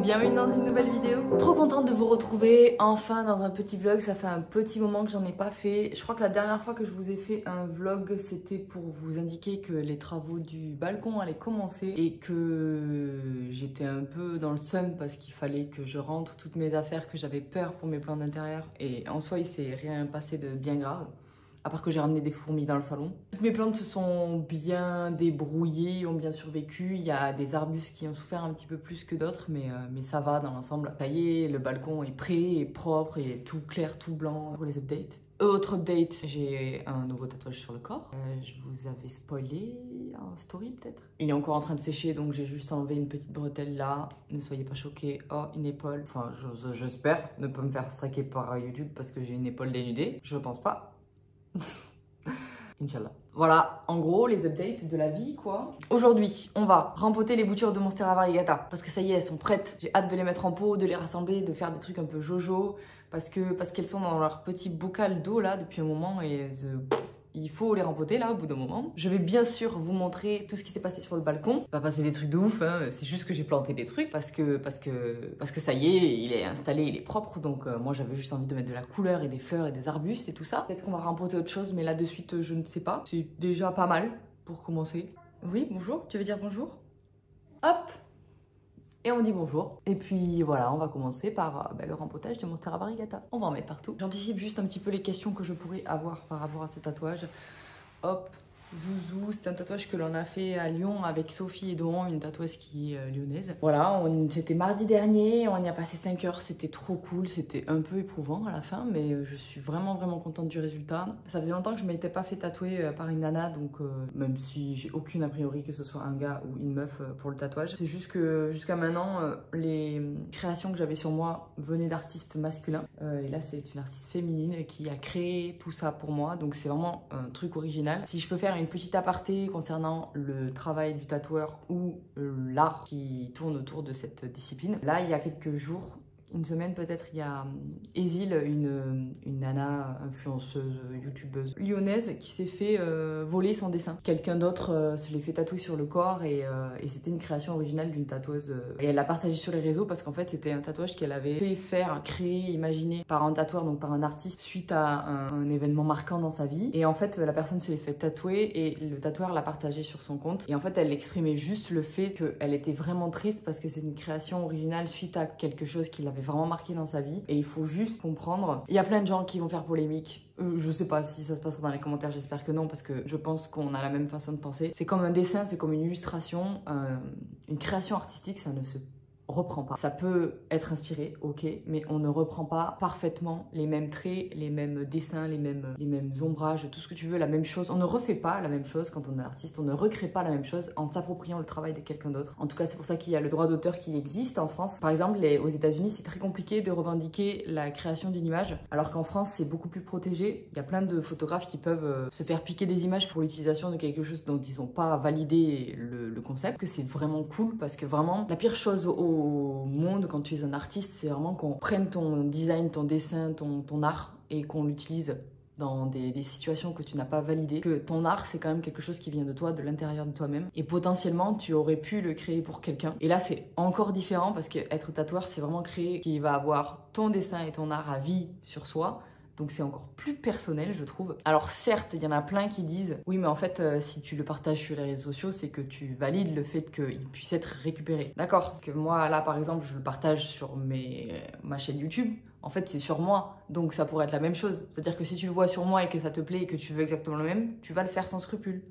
bienvenue dans une nouvelle vidéo. Trop contente de vous retrouver enfin dans un petit vlog. Ça fait un petit moment que j'en ai pas fait. Je crois que la dernière fois que je vous ai fait un vlog, c'était pour vous indiquer que les travaux du balcon allaient commencer et que j'étais un peu dans le seum parce qu'il fallait que je rentre toutes mes affaires, que j'avais peur pour mes plantes d'intérieur. Et en soi, il s'est rien passé de bien grave. À part que j'ai ramené des fourmis dans le salon. Toutes mes plantes se sont bien débrouillées, ont bien survécu. Il y a des arbustes qui ont souffert un petit peu plus que d'autres, mais ça va dans l'ensemble. Ça y est, le balcon est prêt, est propre, et tout clair, tout blanc pour les updates. Autre update, j'ai un nouveau tatouage sur le corps. Je vous avais spoilé en story peut-être. Il est encore en train de sécher, donc j'ai juste enlevé une petite bretelle là. Ne soyez pas choqués. Oh, une épaule. Enfin, j'espère ne pas me faire striker par YouTube parce que j'ai une épaule dénudée. Je pense pas. Inch'Allah. Voilà, en gros, les updates de la vie, quoi. Aujourd'hui, on va rempoter les boutures de Monstera Variegata. Parce que ça y est, elles sont prêtes. J'ai hâte de les mettre en pot, de les rassembler, de faire des trucs un peu jojo. Parce qu'elles sont dans leur petit bocal d'eau, là, depuis un moment. Et il faut les rempoter, là, au bout d'un moment. Je vais bien sûr vous montrer tout ce qui s'est passé sur le balcon. Pas passer des trucs de ouf, hein. C'est juste que j'ai planté des trucs parce que ça y est, il est installé, il est propre. Donc moi, j'avais juste envie de mettre de la couleur et des fleurs et des arbustes et tout ça. Peut-être qu'on va rempoter autre chose, mais là, de suite, je ne sais pas. C'est déjà pas mal pour commencer. Oui, bonjour. Tu veux dire bonjour? Hop! Et on dit bonjour. Et puis voilà, on va commencer par le rempotage de Monstera Variegata. On va en mettre partout. J'anticipe juste un petit peu les questions que je pourrais avoir par rapport à ce tatouage. Hop, Zouzou, c'est un tatouage que l'on a fait à Lyon avec Sophie et Dohan, une tatoueuse qui est lyonnaise. Voilà, c'était mardi dernier, on y a passé 5 heures, c'était trop cool, c'était un peu éprouvant à la fin, mais je suis vraiment contente du résultat. Ça faisait longtemps que je ne m'étais pas fait tatouer par une nana, donc même si j'ai aucune a priori que ce soit un gars ou une meuf pour le tatouage, c'est juste que jusqu'à maintenant, les créations que j'avais sur moi venaient d'artistes masculins, et là c'est une artiste féminine qui a créé tout ça pour moi, donc c'est vraiment un truc original. Si je peux faire une petite aparté concernant le travail du tatoueur ou l'art qui tourne autour de cette discipline. Là, il y a quelques jours, une semaine peut-être, il y a Esil, une nana influenceuse, youtubeuse lyonnaise qui s'est fait voler son dessin. Quelqu'un d'autre se l'est fait tatouer sur le corps et c'était une création originale d'une tatoueuse. Et elle l'a partagé sur les réseaux parce qu'en fait c'était un tatouage qu'elle avait fait faire, créer, imaginer par un tatoueur, donc par un artiste, suite à un événement marquant dans sa vie. Et en fait la personne se l'est fait tatouer et le tatoueur l'a partagé sur son compte. Et en fait elle exprimait juste le fait qu'elle était vraiment triste parce que c'est une création originale suite à quelque chose qui l'avait vraiment marqué dans sa vie. Et il faut juste comprendre. Il y a plein de gens qui vont faire polémique. Je sais pas si ça se passera dans les commentaires, j'espère que non, parce que je pense qu'on a la même façon de penser. C'est comme un dessin, c'est comme une illustration, une création artistique, ça ne se reprend pas. Ça peut être inspiré, ok, mais on ne reprend pas parfaitement les mêmes traits, les mêmes dessins, les mêmes ombrages, tout ce que tu veux, la même chose. On ne refait pas la même chose quand on est artiste, on ne recrée pas la même chose en s'appropriant le travail de quelqu'un d'autre. En tout cas, c'est pour ça qu'il y a le droit d'auteur qui existe en France. Par exemple, aux États-Unis, c'est très compliqué de revendiquer la création d'une image, alors qu'en France, c'est beaucoup plus protégé. Il y a plein de photographes qui peuvent se faire piquer des images pour l'utilisation de quelque chose dont ils n'ont pas validé le concept, que c'est vraiment cool parce que vraiment, la pire chose au monde quand tu es un artiste, c'est vraiment qu'on prenne ton design, ton dessin, ton art et qu'on l'utilise dans des situations que tu n'as pas validées, que ton art c'est quand même quelque chose qui vient de toi, de l'intérieur de toi-même, et potentiellement tu aurais pu le créer pour quelqu'un. Et là c'est encore différent parce qu'être tatoueur c'est vraiment créer qui va avoir ton dessin et ton art à vie sur soi. Donc c'est encore plus personnel, je trouve. Alors certes, il y en a plein qui disent « Oui, mais en fait, si tu le partages sur les réseaux sociaux, c'est que tu valides le fait qu'il puisse être récupéré. » D'accord, que moi, là, par exemple, je le partage sur ma chaîne YouTube. En fait, c'est sur moi, donc ça pourrait être la même chose. C'est-à-dire que si tu le vois sur moi et que ça te plaît et que tu veux exactement le même, tu vas le faire sans scrupule.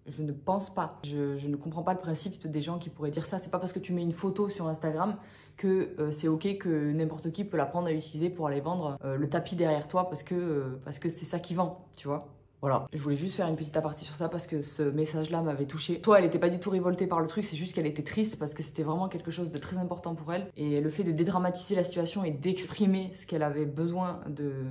Je ne pense pas. Je ne comprends pas le principe des gens qui pourraient dire ça. C'est pas parce que tu mets une photo sur Instagram que c'est ok que n'importe qui peut la prendre à utiliser pour aller vendre le tapis derrière toi parce que c'est ça qui vend, tu vois. Voilà, je voulais juste faire une petite aparté sur ça parce que ce message-là m'avait touchée. Toi, elle n'était pas du tout révoltée par le truc, c'est juste qu'elle était triste parce que c'était vraiment quelque chose de très important pour elle. Et le fait de dédramatiser la situation et d'exprimer ce qu'elle avait besoin de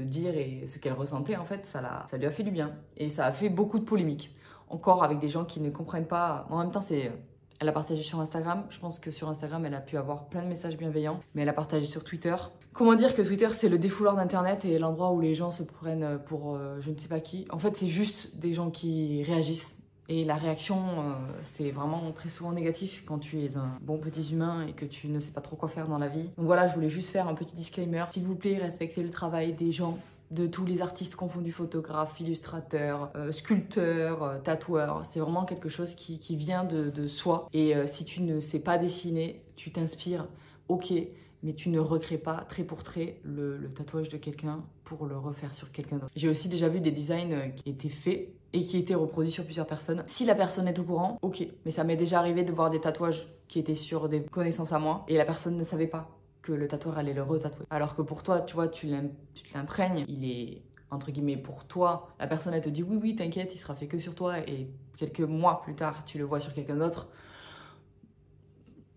dire et ce qu'elle ressentait, en fait, ça lui a fait du bien. Et ça a fait beaucoup de polémiques. Encore avec des gens qui ne comprennent pas. En même temps, elle a partagé sur Instagram. Je pense que sur Instagram, elle a pu avoir plein de messages bienveillants. Mais elle a partagé sur Twitter. Comment dire que Twitter, c'est le défouloir d'Internet et l'endroit où les gens se prennent pour je ne sais pas qui. En fait, c'est juste des gens qui réagissent Et la réaction, c'est vraiment très souvent négatif quand tu es un bon petit humain et que tu ne sais pas trop quoi faire dans la vie. Donc voilà, je voulais juste faire un petit disclaimer. S'il vous plaît, respectez le travail des gens, de tous les artistes confondus, photographes, illustrateurs, sculpteurs, tatoueurs. C'est vraiment quelque chose qui vient de soi. Et si tu ne sais pas dessiner, tu t'inspires, ok, mais tu ne recrées pas trait pour trait le tatouage de quelqu'un pour le refaire sur quelqu'un d'autre. J'ai aussi déjà vu des designs qui étaient faits et qui étaient reproduits sur plusieurs personnes. Si la personne est au courant, ok. Mais ça m'est déjà arrivé de voir des tatouages qui étaient sur des connaissances à moi et la personne ne savait pas que le tatoueur allait le retatouer. Alors que pour toi, tu vois, tu te l'imprègnes, il est entre guillemets pour toi. La personne, elle te dit oui, oui, t'inquiète, il sera fait que sur toi et quelques mois plus tard, tu le vois sur quelqu'un d'autre.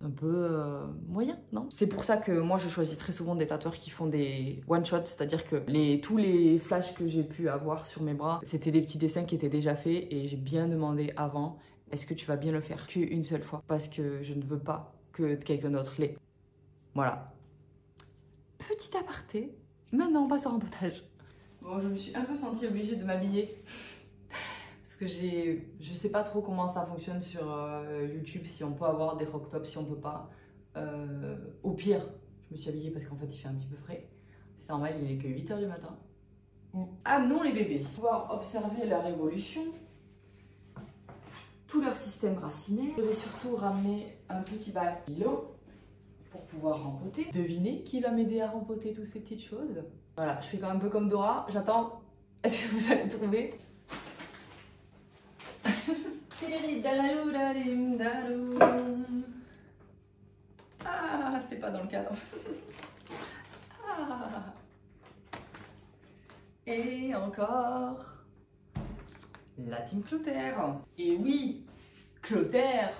Un peu moyen, non? C'est pour ça que moi je choisis très souvent des tatoueurs qui font des one-shots, c'est-à-dire que tous les flashs que j'ai pu avoir sur mes bras, c'était des petits dessins qui étaient déjà faits et j'ai bien demandé avant, est-ce que tu vas bien le faire qu'une seule fois? Parce que je ne veux pas que quelqu'un d'autre l'ait. Voilà. Petit aparté, maintenant on passe au rempotage. Bon, je me suis un peu sentie obligée de m'habiller. Parce que je sais pas trop comment ça fonctionne sur YouTube, si on peut avoir des crop tops, si on peut pas. Au pire, je me suis habillée parce qu'en fait il fait un petit peu frais. C'est normal, il est que 8 h du matin. Amenons les bébés. Pouvoir observer leur évolution, tout leur système racinaire. Je vais surtout ramener un petit bac l'eau pour pouvoir rempoter. Devinez qui va m'aider à rempoter toutes ces petites choses. Voilà, je fais quand même un peu comme Dora, j'attends. Est-ce que vous allez trouver? Ah, c'est pas dans le cadre. Ah. Et encore la team Clotaire. Et oui, Clotaire.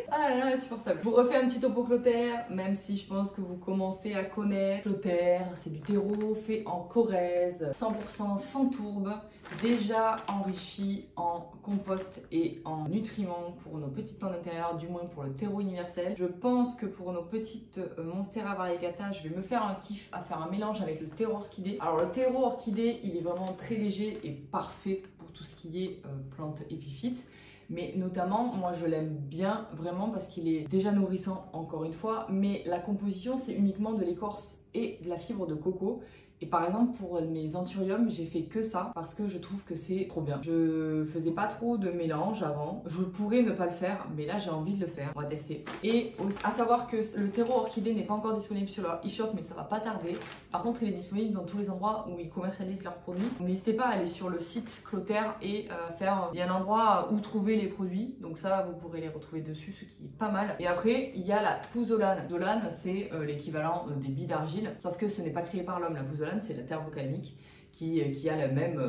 Ah là là, insupportable. Je vous refais un petit topo Clotaire, même si je pense que vous commencez à connaître. Clotaire, c'est du terreau fait en Corrèze, 100% sans tourbe, déjà enrichi en compost et en nutriments pour nos petites plantes d'intérieur, du moins pour le terreau universel. Je pense que pour nos petites Monstera variegata, je vais me faire un kiff à faire un mélange avec le terreau orchidée. Alors le terreau orchidée, il est vraiment très léger et parfait pour tout ce qui est plantes épiphytes. Mais notamment, moi je l'aime bien vraiment parce qu'il est déjà nourrissant encore une fois, mais la composition c'est uniquement de l'écorce et de la fibre de coco. Et par exemple pour mes anthuriums, j'ai fait que ça parce que je trouve que c'est trop bien. Je faisais pas trop de mélange avant, je pourrais ne pas le faire, mais là j'ai envie de le faire, on va tester. Et à savoir que le terreau orchidée n'est pas encore disponible sur leur e-shop, mais ça va pas tarder. Par contre il est disponible dans tous les endroits où ils commercialisent leurs produits. N'hésitez pas à aller sur le site Clotaire et faire, il y a un endroit où trouver les produits, donc ça vous pourrez les retrouver dessus, ce qui est pas mal. Et après il y a la pouzzolane. Pouzzolane c'est l'équivalent des billes d'argile, sauf que ce n'est pas créé par l'homme. La pouzzolane c'est la terre volcanique qui a la même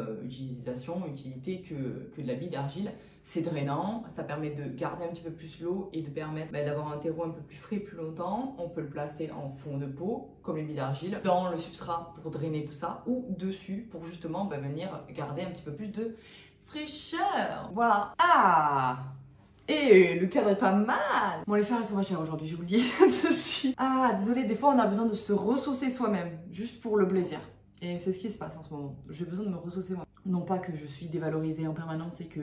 utilité que de la bille d'argile. C'est drainant, ça permet de garder un petit peu plus l'eau et de permettre d'avoir un terreau un peu plus frais plus longtemps. On peut le placer en fond de pot, comme les billes d'argile, dans le substrat pour drainer tout ça, ou dessus pour justement venir garder un petit peu plus de fraîcheur. Voilà. Ah! Et le cadre est pas mal. Bon, les fleurs elles sont pas chères aujourd'hui, je vous le dis dessus. Ah, désolé, des fois on a besoin de se ressaucer soi-même, juste pour le plaisir. Et c'est ce qui se passe en ce moment. J'ai besoin de me ressaucer moi. Non pas que je suis dévalorisée en permanence et que...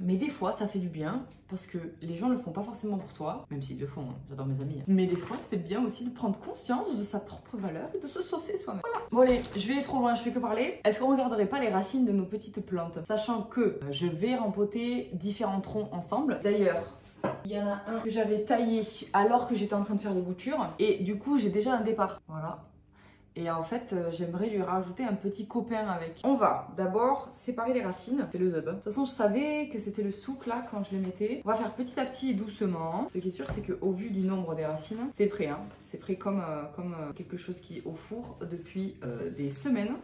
Mais des fois ça fait du bien, parce que les gens le font pas forcément pour toi, même s'ils le font, hein. J'adore mes amis. Hein. Mais des fois c'est bien aussi de prendre conscience de sa propre valeur et de se saucer soi-même. Voilà. Bon allez, je vais trop loin, je fais que parler. Est-ce qu'on regarderait pas les racines de nos petites plantes? Sachant que je vais rempoter différents troncs ensemble. D'ailleurs, il y en a un que j'avais taillé alors que j'étais en train de faire les boutures. Et du coup j'ai déjà un départ. Voilà. Et en fait, j'aimerais lui rajouter un petit copain avec. On va d'abord séparer les racines. C'est le zub. De toute façon, je savais que c'était le souk là quand je le mettais. On va faire petit à petit et doucement. Ce qui est sûr, c'est qu'au vu du nombre des racines, c'est prêt. Hein. C'est prêt comme quelque chose qui est au four depuis des semaines.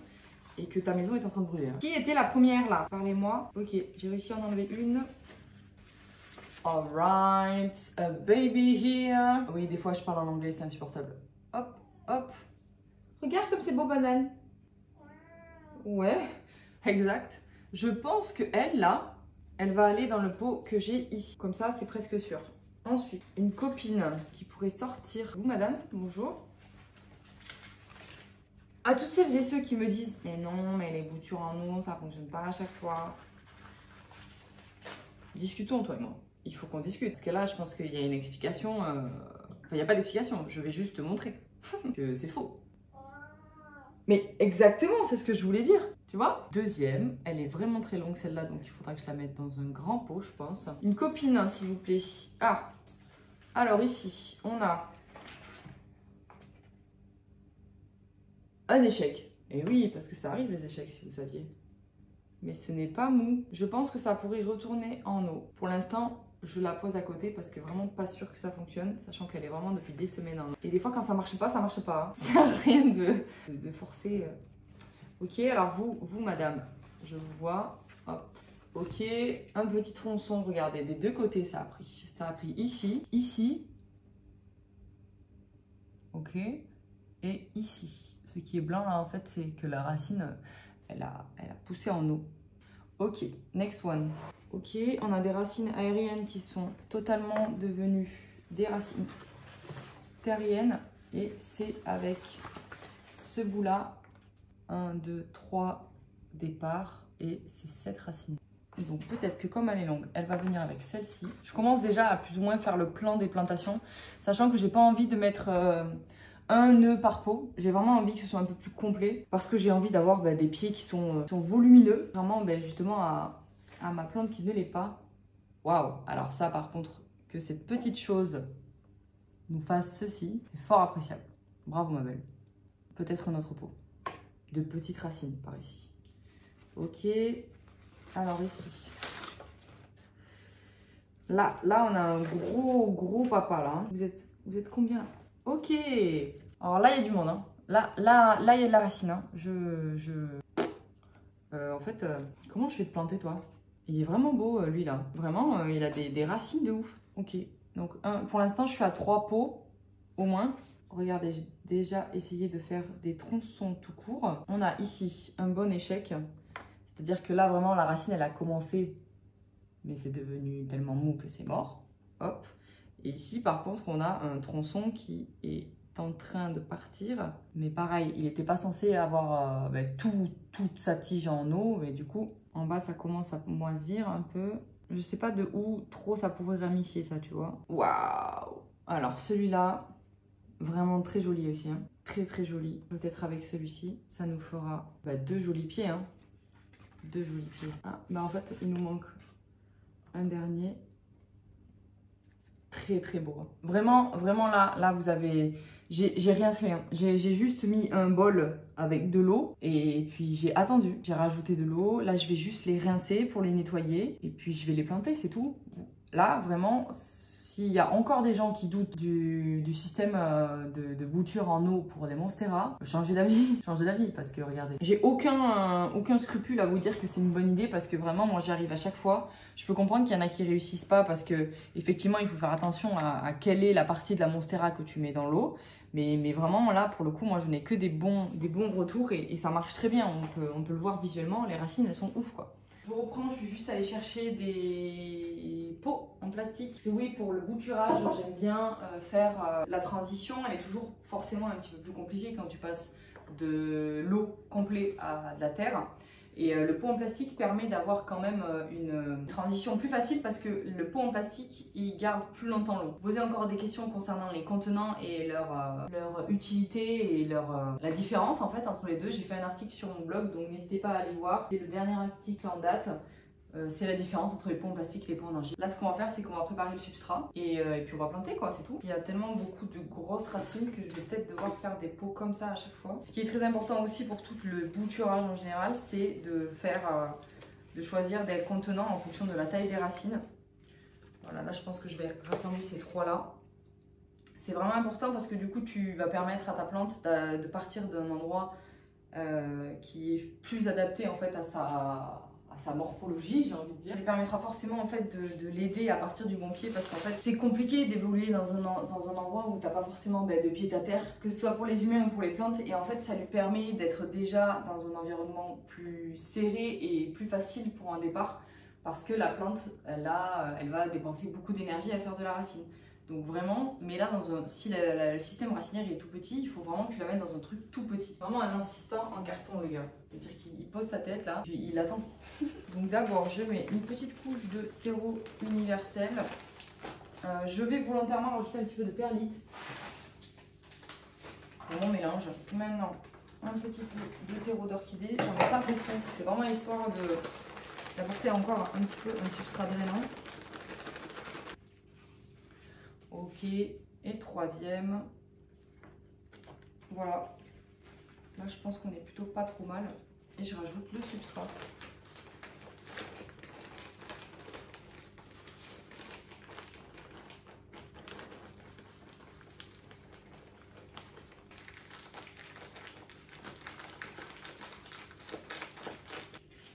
Et que ta maison est en train de brûler. Hein. Qui était la première là? Parlez-moi. Ok, j'ai réussi à en enlever une. Alright, a baby here. Oui, des fois je parle en anglais, c'est insupportable. Hop, hop. Regarde comme c'est beau banane. Ouais, exact. Je pense que elle, là, elle va aller dans le pot que j'ai ici. Comme ça, c'est presque sûr. Ensuite, une copine qui pourrait sortir. Vous, madame, bonjour. À toutes celles et ceux qui me disent « Mais non, mais les boutures en eau, ça fonctionne pas à chaque fois. » Discutons, toi et moi. Il faut qu'on discute. Parce que là, je pense qu'il y a une explication. Enfin, il n'y a pas d'explication. Je vais juste te montrer que c'est faux. Mais exactement, c'est ce que je voulais dire. Tu vois? Deuxième, elle est vraiment très longue celle-là, donc il faudra que je la mette dans un grand pot, je pense. Une copine, hein, s'il vous plaît. Ah, alors ici, on a un échec. Et oui, parce que ça arrive les échecs, si vous saviez. Mais ce n'est pas mou. Je pense que ça pourrait retourner en eau. Pour l'instant, je la pose à côté parce que vraiment pas sûr que ça fonctionne, sachant qu'elle est vraiment depuis des semaines en eau. Et des fois, quand ça marche pas, ça marche pas. Ça sert à rien de forcer. Ok, alors vous, madame, je vous vois. Hop. Ok, un petit tronçon, regardez, des deux côtés ça a pris. Ça a pris ici, ici. Ok, et ici. Ce qui est blanc là, en fait, c'est que la racine, elle a poussé en eau. Ok, next one. Ok, on a des racines aériennes qui sont totalement devenues des racines terriennes. Et c'est avec ce bout-là, 1, 2, 3 départs et c'est 7 racines. Donc peut-être que comme elle est longue, elle va venir avec celle-ci. Je commence déjà à plus ou moins faire le plan des plantations, sachant que j'ai pas envie de mettre un nœud par pot. J'ai vraiment envie que ce soit un peu plus complet parce que j'ai envie d'avoir des pieds qui sont volumineux. Vraiment justement à ma plante qui ne l'est pas. Waouh! Alors ça par contre, que cette petite chose nous fasse ceci, c'est fort appréciable. Bravo ma belle. Peut-être un autre pot. De petites racines par ici. Ok. Alors ici. Là on a un gros papa là. Vous êtes combien? Ok. Alors là, il y a du monde. Hein. Là, il y a de la racine. Hein. En fait, comment je vais te planter, toi? Il est vraiment beau, lui, là. Vraiment, il a des racines de ouf. Ok. Donc, pour l'instant, je suis à 3 pots, au moins. Regardez, j'ai déjà essayé de faire des tronçons tout court. On a ici un bon échec. C'est-à-dire que là, vraiment, la racine, elle a commencé, mais c'est devenu tellement mou que c'est mort. Hop. Et ici, par contre, on a un tronçon qui est en train de partir. Mais pareil, il n'était pas censé avoir toute sa tige en eau. Mais du coup, en bas, ça commence à moisir un peu. Je sais pas de où trop ça pourrait ramifier ça, tu vois. Waouh! Alors, celui-là, vraiment très joli aussi. Hein. Très joli. Peut-être avec celui-ci, ça nous fera 2 jolis pieds. Hein. 2 jolis pieds. Ah, en fait, il nous manque un dernier. Très beau. Hein. Vraiment là vous avez... J'ai rien fait. Hein. J'ai juste mis un bol avec de l'eau et puis j'ai attendu. J'ai rajouté de l'eau. Là, je vais juste les rincer pour les nettoyer et puis je vais les planter, c'est tout. Là, vraiment, s'il y a encore des gens qui doutent du système de bouture en eau pour des monstera, changez d'avis. Changez d'avis parce que regardez, j'ai aucun scrupule à vous dire que c'est une bonne idée parce que vraiment, moi, j'y arrive à chaque fois. Je peux comprendre qu'il y en a qui réussissent pas parce que effectivement, il faut faire attention à quelle est la partie de la monstera que tu mets dans l'eau. Mais vraiment, là, pour le coup, moi, je n'ai que des bons retours et ça marche très bien. On peut le voir visuellement. Les racines, elles sont ouf, quoi. Je vous reprends, je suis juste allée chercher des pots en plastique. Oui, pour le bouturage, j'aime bien faire la transition. Elle est toujours forcément un petit peu plus compliquée quand tu passes de l'eau complète à de la terre. Et le pot en plastique permet d'avoir quand même une transition plus facile parce que le pot en plastique, il garde plus longtemps l'eau. Posez encore des questions concernant les contenants et leur utilité et la différence en fait entre les deux. J'ai fait un article sur mon blog, donc n'hésitez pas à aller voir. C'est le dernier article en date. C'est la différence entre les pots en plastique et les pots en argile. Là, ce qu'on va faire, c'est qu'on va préparer le substrat et puis on va planter, quoi, c'est tout. Il y a tellement beaucoup de grosses racines que je vais peut-être devoir faire des pots comme ça à chaque fois. Ce qui est très important aussi pour tout le bouturage en général, c'est de choisir des contenants en fonction de la taille des racines. Voilà, là, je pense que je vais rassembler ces trois-là. C'est vraiment important parce que du coup, tu vas permettre à ta plante de partir d'un endroit qui est plus adapté en fait à sa morphologie, j'ai envie de dire. Il permettra forcément en fait de l'aider à partir du bon pied parce qu'en fait c'est compliqué d'évoluer dans un endroit où t'as pas forcément de pied à terre, que ce soit pour les humains ou pour les plantes, et en fait ça lui permet d'être déjà dans un environnement plus serré et plus facile pour un départ parce que la plante elle va dépenser beaucoup d'énergie à faire de la racine. Donc vraiment, mais là, si le système racinaire est tout petit, il faut vraiment que tu la mettes dans un truc tout petit. Vraiment un insistant en carton, le gars. C'est-à-dire qu'il pose sa tête là, puis il attend. Donc d'abord, je mets une petite couche de terreau universel. Je vais volontairement rajouter un petit peu de perlite pour mon mélange. Maintenant, un petit peu de terreau d'orchidée. J'en mets pas beaucoup. C'est vraiment histoire d'apporter encore un petit peu un substrat drainant. Ok. Et troisième. Voilà. Là, je pense qu'on est plutôt pas trop mal. Et je rajoute le substrat.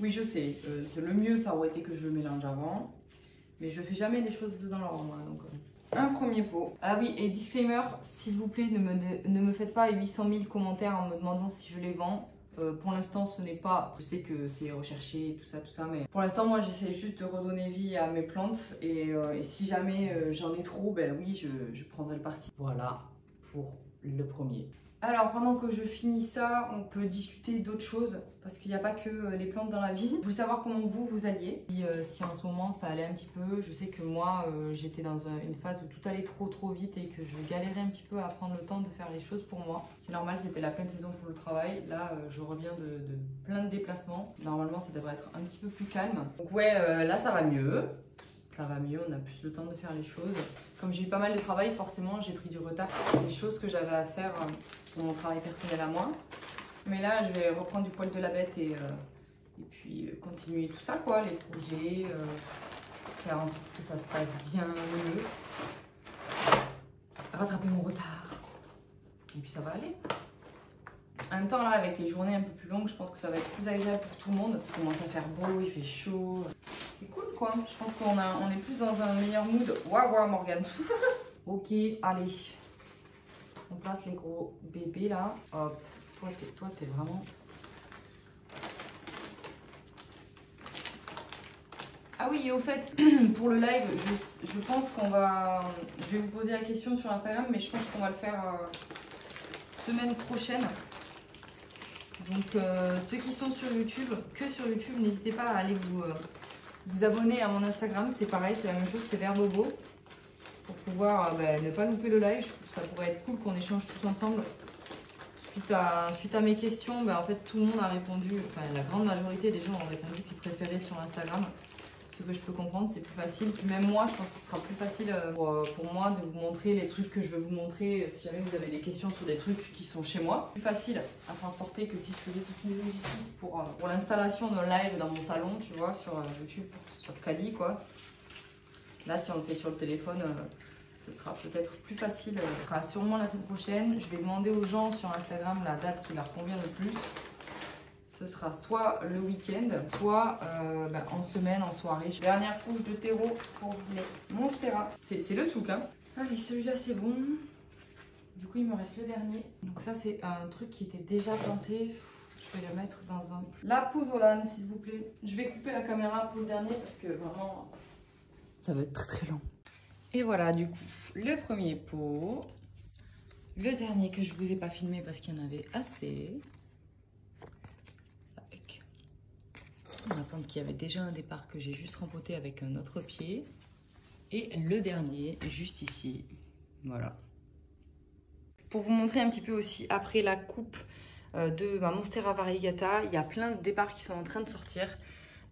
Oui, je sais, le mieux ça aurait été que je le mélange avant, mais je fais jamais les choses dans l'ordre moi. Donc, un premier pot. Ah oui, et disclaimer, s'il vous plaît, ne me faites pas 800 000 commentaires en me demandant si je les vends. Pour l'instant, ce n'est pas... Je sais que c'est recherché, tout ça, mais pour l'instant, moi, j'essaie juste de redonner vie à mes plantes. Et si jamais j'en ai trop, ben oui, je prendrai le parti. Voilà pour le premier. Alors, pendant que je finis ça, on peut discuter d'autres choses parce qu'il n'y a pas que les plantes dans la vie. Je voulais savoir comment vous alliez. Si en ce moment ça allait un petit peu. Je sais que moi, j'étais dans une phase où tout allait trop vite et que je galérais un petit peu à prendre le temps de faire les choses pour moi. C'est normal, c'était la pleine saison pour le travail. Là, je reviens de plein de déplacements. Normalement, ça devrait être un petit peu plus calme. Donc ouais, là, ça va mieux. Ça va mieux, on a plus le temps de faire les choses. Comme j'ai eu pas mal de travail, forcément, j'ai pris du retard sur les choses que j'avais à faire pour mon travail personnel à moi. Mais là, je vais reprendre du poil de la bête et puis continuer tout ça, quoi, les projets, faire en sorte que ça se passe bien mieux, rattraper mon retard. Et puis ça va aller. En même temps, là, avec les journées un peu plus longues, je pense que ça va être plus agréable pour tout le monde. Il commence à faire beau, il fait chaud. C'est cool, quoi. Je pense qu'on est plus dans un meilleur mood. Waouh, Morgane. Ok, allez. On place les gros bébés, là. Hop. Toi, t'es vraiment... Ah oui, et au fait, pour le live, je pense qu'on va... Je vais vous poser la question sur Instagram, mais je pense qu'on va le faire semaine prochaine. Donc, ceux qui sont sur YouTube, n'hésitez pas à aller vous abonner à mon Instagram. C'est pareil, c'est la même chose, c'est Verbobo. Pour pouvoir ne pas louper le live. Je trouve que ça pourrait être cool qu'on échange tous ensemble. Suite à mes questions, en fait, tout le monde a répondu, enfin la grande majorité des gens ont répondu qu'ils préféraient sur Instagram. Ce que je peux comprendre, c'est plus facile. Puis même moi, je pense que ce sera plus facile pour moi de vous montrer les trucs que je veux vous montrer si jamais vous avez des questions sur des trucs qui sont chez moi. Plus facile à transporter que si je faisais toute une logistique pour l'installation d'un live dans mon salon, tu vois, sur YouTube, sur Kali, quoi. Là, si on le fait sur le téléphone, ce sera peut-être plus facile. Ce sera sûrement la semaine prochaine. Je vais demander aux gens sur Instagram la date qui leur convient le plus. Ce sera soit le week-end, soit en semaine, en soirée. Dernière couche de terreau pour les Monstera. C'est le souk, hein. Allez, celui-là, c'est bon. Du coup, il me reste le dernier. Donc ça, c'est un truc qui était déjà planté. Je vais le mettre dans un... La pouzzolane, s'il vous plaît. Je vais couper la caméra pour le dernier parce que vraiment, ça va être très long. Et voilà, du coup, le premier pot. Le dernier que je vous ai pas filmé parce qu'il y en avait assez. Avec ma plante qui avait déjà un départ que j'ai juste rempoté avec un autre pied. Et le dernier, juste ici. Voilà. Pour vous montrer un petit peu aussi, après la coupe de ma Monstera variegata, il y a plein de départs qui sont en train de sortir.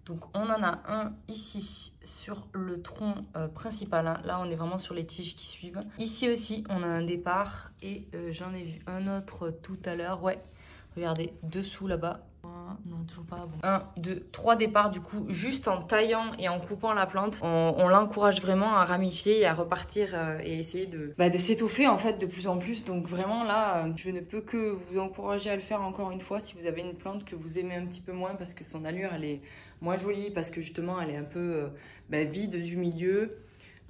Donc on en a un ici sur le tronc principal, hein. Là on est vraiment sur les tiges qui suivent. Ici aussi on a un départ et j'en ai vu un autre tout à l'heure. Ouais, regardez, dessous là-bas. Non, toujours pas bon. 1, 2, 3 départs du coup, juste en taillant et en coupant la plante. On l'encourage vraiment à ramifier et à repartir et essayer de s'étoffer en fait de plus en plus. Donc vraiment là, je ne peux que vous encourager à le faire encore une fois si vous avez une plante que vous aimez un petit peu moins parce que son allure elle est moins jolie, parce que justement elle est un peu vide du milieu.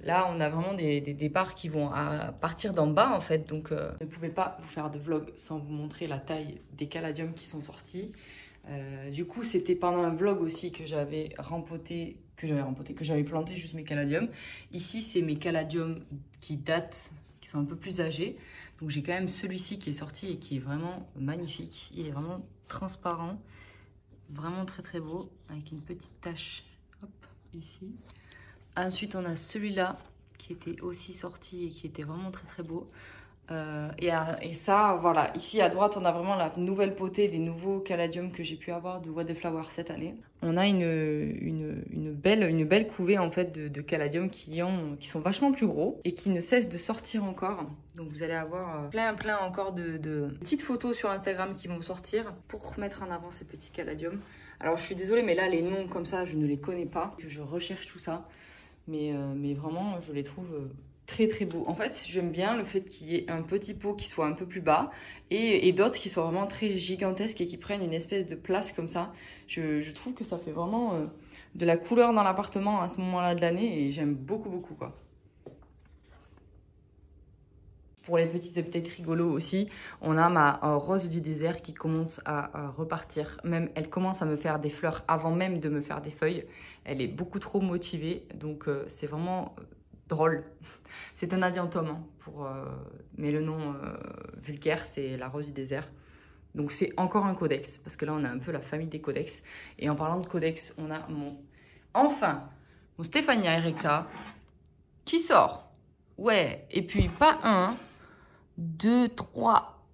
Là, on a vraiment des départs qui vont à partir d'en bas en fait. Donc je ne pouvais pas vous faire de vlog sans vous montrer la taille des caladiums qui sont sortis. Du coup, c'était pendant un vlog aussi que j'avais rempoté que j'avais rempoté, que j'avais planté juste mes caladiums. Ici, c'est mes caladiums qui datent, qui sont un peu plus âgés. Donc j'ai quand même celui-ci qui est sorti et qui est vraiment magnifique. Il est vraiment transparent, vraiment très très beau, avec une petite tache, hop, ici. Ensuite, on a celui-là qui était aussi sorti et qui était vraiment très très beau. Et ça, voilà, ici à droite, on a vraiment la nouvelle potée des nouveaux caladiums que j'ai pu avoir de What the Flower cette année. On a une belle couvée en fait de caladiums qui sont vachement plus gros et qui ne cessent de sortir encore. Donc vous allez avoir plein encore de petites photos sur Instagram qui vont sortir pour mettre en avant ces petits caladiums. Alors je suis désolée, mais là les noms comme ça, je ne les connais pas, que je recherche tout ça. Mais vraiment, je les trouve très très beaux. En fait, j'aime bien le fait qu'il y ait un petit pot qui soit un peu plus bas et d'autres qui soient vraiment très gigantesques et qui prennent une espèce de place comme ça. Je trouve que ça fait vraiment de la couleur dans l'appartement à ce moment-là de l'année et j'aime beaucoup quoi. Pour les petites updates rigolos aussi, on a ma rose du désert qui commence à repartir. Même, elle commence à me faire des fleurs avant même de me faire des feuilles. Elle est beaucoup trop motivée, donc c'est vraiment drôle. C'est un adiantum, hein, mais le nom vulgaire, c'est la rose du désert. Donc c'est encore un codex, parce que là, on a un peu la famille des codex. Et en parlant de codex, on a mon Stéphania Erecta qui sort. Ouais, et puis pas un, 2, 3,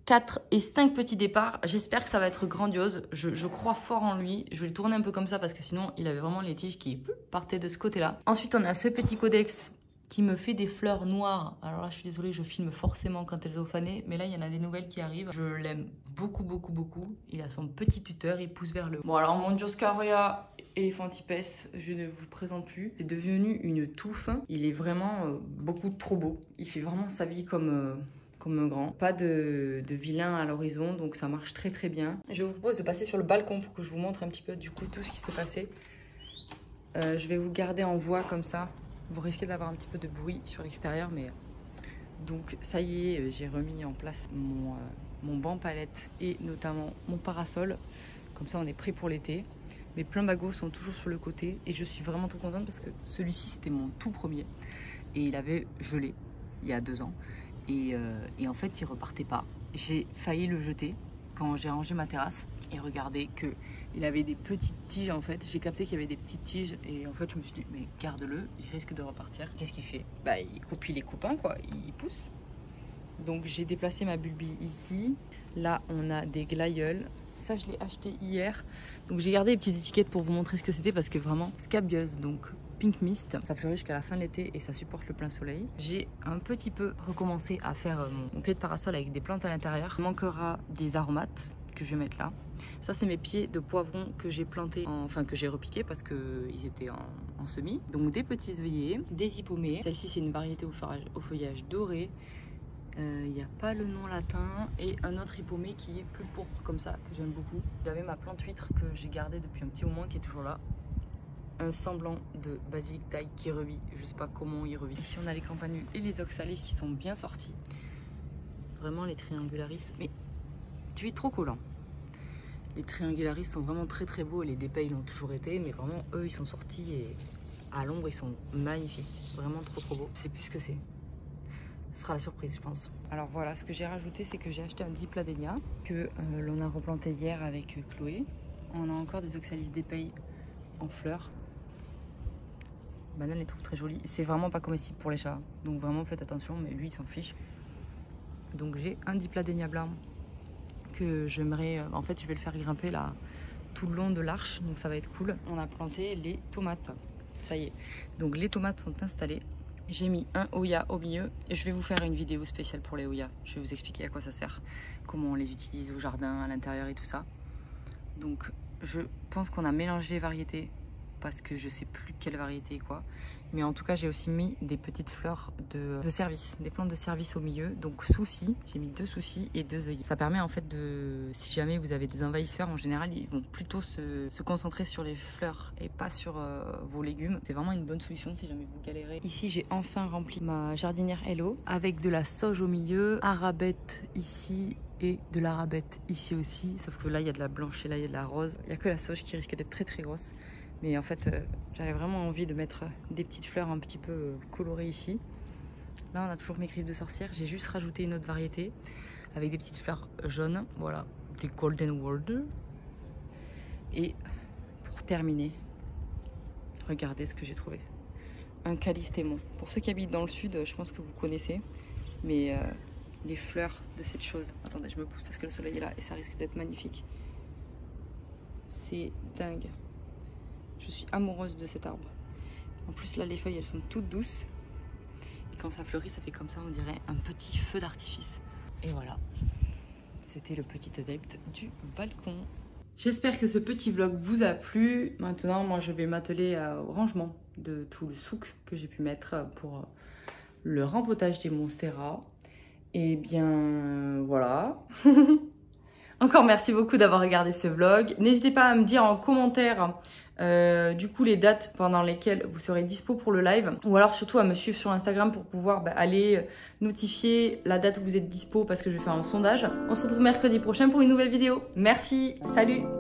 4 et 5 petits départs. J'espère que ça va être grandiose. Je crois fort en lui. Je vais le tourner un peu comme ça parce que sinon, il avait vraiment les tiges qui partaient de ce côté-là. Ensuite, on a ce petit codex qui me fait des fleurs noires. Alors là, je suis désolée, je filme forcément quand elles ont fané. Mais là, il y en a des nouvelles qui arrivent. Je l'aime beaucoup. Il a son petit tuteur, il pousse vers le haut. Bon, alors mon Dioscaria Elephantipes, je ne vous présente plus. C'est devenu une touffe. Il est vraiment beaucoup trop beau. Il fait vraiment sa vie comme un grand. Pas de vilain à l'horizon, donc ça marche très très bien. Je vous propose de passer sur le balcon pour que je vous montre un petit peu du coup tout ce qui s'est passé. Je vais vous garder en voix comme ça. Vous risquez d'avoir un petit peu de bruit sur l'extérieur, mais donc ça y est, j'ai remis en place mon banc palette et notamment mon parasol. Comme ça, on est prêt pour l'été. Mes plumbagos sont toujours sur le côté et je suis vraiment trop contente parce que celui-ci, c'était mon tout premier et il avait gelé il y a 2 ans. Et en fait, il repartait pas. J'ai failli le jeter quand j'ai rangé ma terrasse et regardez que il avait des petites tiges en fait. J'ai capté qu'il y avait des petites tiges et en fait, je me suis dit mais garde-le, il risque de repartir. Qu'est-ce qu'il fait? Bah, il copie les copains quoi, il pousse. Donc j'ai déplacé ma bulbie ici. Là, on a des glaïeuls. Ça, je l'ai acheté hier. Donc j'ai gardé les petites étiquettes pour vous montrer ce que c'était parce que vraiment scabieuse. Donc Pink Mist, ça fleurit jusqu'à la fin de l'été et ça supporte le plein soleil. J'ai un petit peu recommencé à faire mon pied de parasol avec des plantes à l'intérieur. Il manquera des aromates que je vais mettre là. Ça, c'est mes pieds de poivron que j'ai plantés, que j'ai repiqués parce qu'ils étaient en semis. Donc des petits œillets, des hippomées. Celle-ci, c'est une variété au feuillage doré. Il n'y a pas le nom latin et un autre hippomée qui est plus pourpre comme ça, que j'aime beaucoup. J'avais ma plante huître que j'ai gardée depuis un petit moment qui est toujours là. Un semblant de basilic thaï qui revit, je sais pas comment il revit. Ici on a les campanules et les oxalis qui sont bien sortis. Vraiment les triangularis, mais tu es trop collant. Les triangularis sont vraiment très très beaux, les dépais ils l'ont toujours été, mais vraiment eux ils sont sortis et à l'ombre ils sont magnifiques. Vraiment trop beaux. Je sais plus ce que c'est. Ce sera la surprise je pense. Alors voilà, ce que j'ai rajouté c'est que j'ai acheté un dipladénia que l'on a replanté hier avec Chloé. On a encore des oxalis d'épais en fleurs. Banane les trouve très jolies. C'est vraiment pas comestible pour les chats. Donc vraiment faites attention, mais lui il s'en fiche. Donc j'ai un dipladénia blanc que j'aimerais... En fait je vais le faire grimper là tout le long de l'arche. Donc ça va être cool. On a planté les tomates. Ça y est. Donc les tomates sont installées. J'ai mis un Hoya au milieu. Et je vais vous faire une vidéo spéciale pour les Hoya. Je vais vous expliquer à quoi ça sert. Comment on les utilise au jardin, à l'intérieur et tout ça. Donc je pense qu'on a mélangé les variétés. Parce que je sais plus quelle variété et quoi. Mais en tout cas, j'ai aussi mis des petites fleurs de service, des plantes de service au milieu. Donc soucis, j'ai mis 2 soucis et 2 œillets. Ça permet en fait de, si jamais vous avez des envahisseurs, en général, ils vont plutôt se concentrer sur les fleurs et pas sur vos légumes. C'est vraiment une bonne solution si jamais vous galérez. Ici, j'ai enfin rempli ma jardinière Hello avec de la sauge au milieu, arabette ici et de l'arabette ici aussi. Sauf que là, il y a de la blanche et là, il y a de la rose. Il n'y a que la sauge qui risque d'être très très grosse. Mais en fait, j'avais vraiment envie de mettre des petites fleurs un petit peu colorées ici. Là, on a toujours mes griffes de sorcière. J'ai juste rajouté une autre variété avec des petites fleurs jaunes. Voilà, des Golden World. Et pour terminer, regardez ce que j'ai trouvé. Un calystémon. Pour ceux qui habitent dans le sud, je pense que vous connaissez. Mais les fleurs de cette chose... Attendez, je me pousse parce que le soleil est là et ça risque d'être magnifique. C'est dingue. Je suis amoureuse de cet arbre. En plus, là, les feuilles, elles sont toutes douces. Et quand ça fleurit, ça fait comme ça, on dirait un petit feu d'artifice. Et voilà. C'était le petit update du balcon. J'espère que ce petit vlog vous a plu. Maintenant, moi, je vais m'atteler au rangement de tout le souk que j'ai pu mettre pour le rempotage des monstera. Et bien, voilà. Encore merci beaucoup d'avoir regardé ce vlog. N'hésitez pas à me dire en commentaire du coup les dates pendant lesquelles vous serez dispo pour le live. Ou alors surtout à me suivre sur Instagram pour pouvoir aller notifier la date où vous êtes dispo parce que je vais faire un sondage. On se retrouve mercredi prochain pour une nouvelle vidéo. Merci, salut!